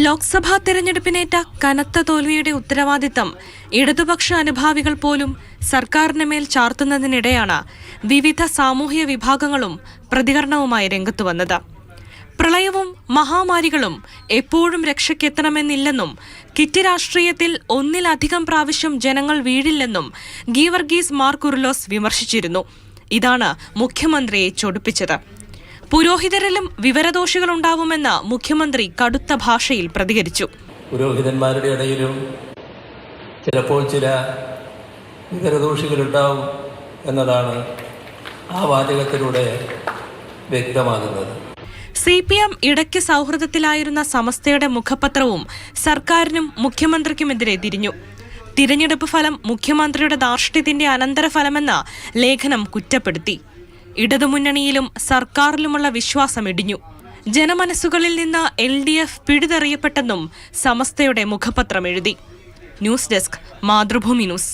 ലോക്സഭാ തെരഞ്ഞെടുപ്പിനേറ്റ കനത്ത തോൽവിയുടെ ഉത്തരവാദിത്തം ഇടതുപക്ഷ അനുഭാവികൾ പോലും സർക്കാരിന് മേൽ ചാർത്തുന്നതിനിടെയാണ് വിവിധ സാമൂഹ്യ വിഭാഗങ്ങളും പ്രതികരണവുമായി രംഗത്തുവന്നത്. പ്രളയവും മഹാമാരികളും എപ്പോഴും രക്ഷയ്ക്കെത്തണമെന്നില്ലെന്നും കിറ്റ് രാഷ്ട്രീയത്തിൽ ഒന്നിലധികം പ്രാവശ്യം ജനങ്ങൾ വീഴില്ലെന്നും ഗീവർഗീസ് മാർ കുറിലോസ് വിമർശിച്ചിരുന്നു. ഇതാണ് മുഖ്യമന്ത്രിയെ ചൊടിപ്പിച്ചത്. പുരോഹിതരിലും വിവരദോഷികളുണ്ടാവുമെന്ന് മുഖ്യമന്ത്രി കടുത്ത ഭാഷയിൽ പ്രതികരിച്ചു. പുരോഹിതന്മാരുടെ ഇടയിലും ചിലപ്പോൾ ചില വിവരദോഷികളുണ്ടാവും എന്നതാണ് ആ വാചകത്തിലൂടെ വ്യക്തമാകുന്നത്. CPM ഇടയ്ക്ക് സൗഹൃദത്തിലായിരുന്ന സമസ്തയുടെ മുഖപത്രവും സർക്കാരിനും മുഖ്യമന്ത്രിക്കുമെതിരെ തിരിഞ്ഞു. തിരഞ്ഞെടുപ്പ് ഫലം മുഖ്യമന്ത്രിയുടെ ധാർഷ്ട്യത്തിന്റെ അനന്തരഫലമെന്ന് ലേഖനം കുറ്റപ്പെടുത്തി. ഇടതുമുന്നണിയിലും സർക്കാരിലുമുള്ള വിശ്വാസം ഇടിഞ്ഞു. ജനമനസ്സുകളിൽ നിന്ന് LDF പിടിതെറിയപ്പെട്ടെന്നും സമസ്തയുടെ മുഖപത്രം എഴുതി. News desk, Mathrubhumi news.